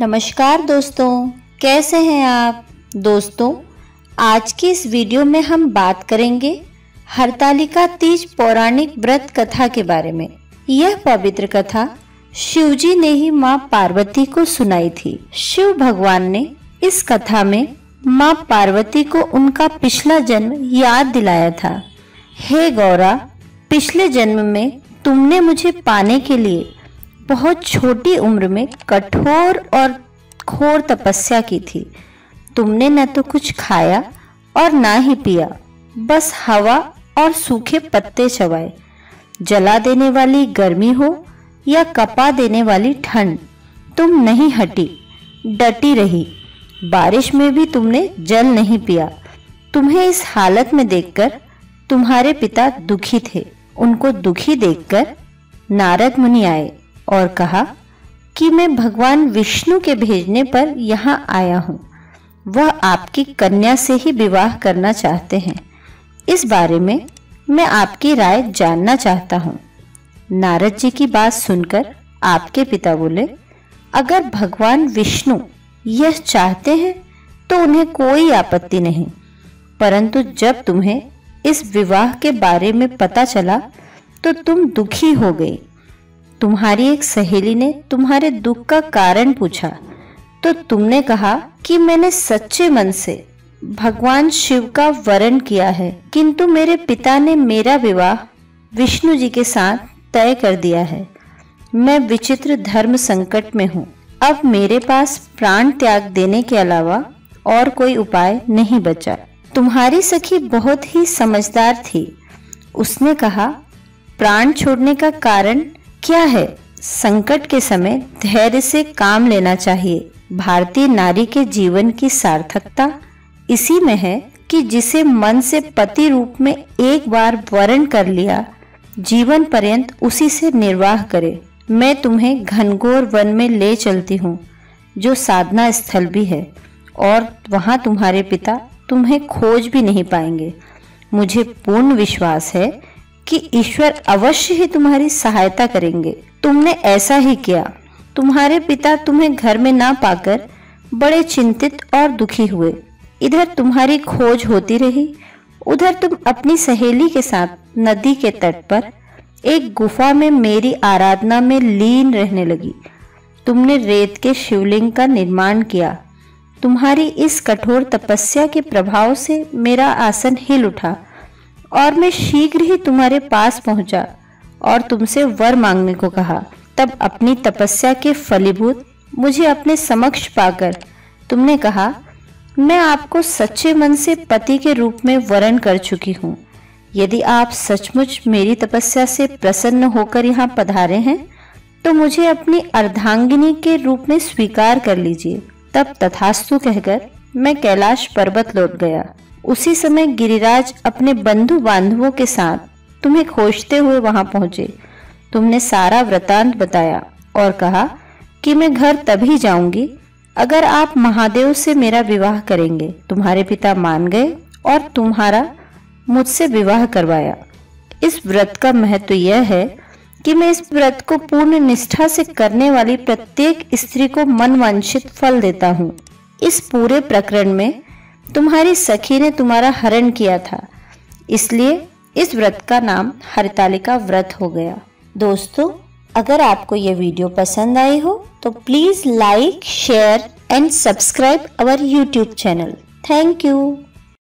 नमस्कार दोस्तों, कैसे हैं आप। दोस्तों, आज की इस वीडियो में हम बात करेंगे हरतालिका तीज पौराणिक व्रत कथा के बारे में। यह पवित्र कथा शिवजी ने ही मां पार्वती को सुनाई थी। शिव भगवान ने इस कथा में मां पार्वती को उनका पिछला जन्म याद दिलाया था। हे गौरा, पिछले जन्म में तुमने मुझे पाने के लिए बहुत छोटी उम्र में कठोर और घोर तपस्या की थी। तुमने न तो कुछ खाया और ना ही पिया, बस हवा और सूखे पत्ते चबाए। जला देने वाली गर्मी हो या कपा देने वाली ठंड, तुम नहीं हटी, डटी रही। बारिश में भी तुमने जल नहीं पिया। तुम्हें इस हालत में देखकर तुम्हारे पिता दुखी थे। उनको दुखी देखकर नारद मुनि आए और कहा कि मैं भगवान विष्णु के भेजने पर यहाँ आया हूँ। वह आपकी कन्या से ही विवाह करना चाहते हैं। इस बारे में मैं आपकी राय जानना चाहता हूँ। नारद जी की बात सुनकर आपके पिता बोले, अगर भगवान विष्णु यह चाहते हैं तो उन्हें कोई आपत्ति नहीं, परंतु जब तुम्हें इस विवाह के बारे में पता चला तो तुम दुखी हो गई। तुम्हारी एक सहेली ने तुम्हारे दुख का कारण पूछा तो तुमने कहा कि मैंने सच्चे मन से भगवान शिव का वरण किया है, किंतु मेरे पिता ने मेरा विवाह विष्णु जी के साथ तय कर दिया है। मैं विचित्र धर्म संकट में हूँ। अब मेरे पास प्राण त्याग देने के अलावा और कोई उपाय नहीं बचा। तुम्हारी सखी बहुत ही समझदार थी। उसने कहा, प्राण छोड़ने का कारण क्या है? संकट के समय धैर्य से काम लेना चाहिए। भारतीय नारी के जीवन की सार्थकता इसी में है कि जिसे मन से पति रूप में एक बार वरण कर लिया, जीवन पर्यंत उसी से निर्वाह करे। मैं तुम्हें घनघोर वन में ले चलती हूँ, जो साधना स्थल भी है, और वहाँ तुम्हारे पिता तुम्हें खोज भी नहीं पाएंगे। मुझे पूर्ण विश्वास है कि ईश्वर अवश्य ही तुम्हारी सहायता करेंगे। तुमने ऐसा ही किया। तुम्हारे पिता तुम्हें घर में ना पाकर बड़े चिंतित और दुखी हुए। इधर तुम्हारी खोज होती रही, उधर तुम अपनी सहेली के साथ नदी के तट पर एक गुफा में मेरी आराधना में लीन रहने लगी। तुमने रेत के शिवलिंग का निर्माण किया। तुम्हारी इस कठोर तपस्या के प्रभाव से मेरा आसन हिल उठा और मैं शीघ्र ही तुम्हारे पास पहुंचा और तुमसे वर मांगने को कहा। तब अपनी तपस्या के फलीभूत मुझे अपने समक्ष पाकर तुमने कहा, मैं आपको सच्चे मन से पति के रूप में वरण कर चुकी हूँ। यदि आप सचमुच मेरी तपस्या से प्रसन्न होकर यहाँ पधारे हैं तो मुझे अपनी अर्धांगिनी के रूप में स्वीकार कर लीजिए। तब तथास्तु कहकर मैं कैलाश पर्वत लौट गया। उसी समय गिरिराज अपने बंधु बांधवों के साथ तुम्हें खोजते हुए वहां पहुंचे। तुमने सारा वृतांत बताया और कहा कि मैं घर तभी जाऊंगी अगर आप महादेव से मेरा विवाह करेंगे। तुम्हारे पिता मान गए और तुम्हारा मुझसे विवाह करवाया। इस व्रत का महत्व यह है कि मैं इस व्रत को पूर्ण निष्ठा से करने वाली प्रत्येक स्त्री को मनवांछित फल देता हूँ। इस पूरे प्रकरण में तुम्हारी सखी ने तुम्हारा हरण किया था, इसलिए इस व्रत का नाम हरतालिका व्रत हो गया। दोस्तों, अगर आपको यह वीडियो पसंद आई हो तो please like, share and subscribe our YouTube channel. Thank you.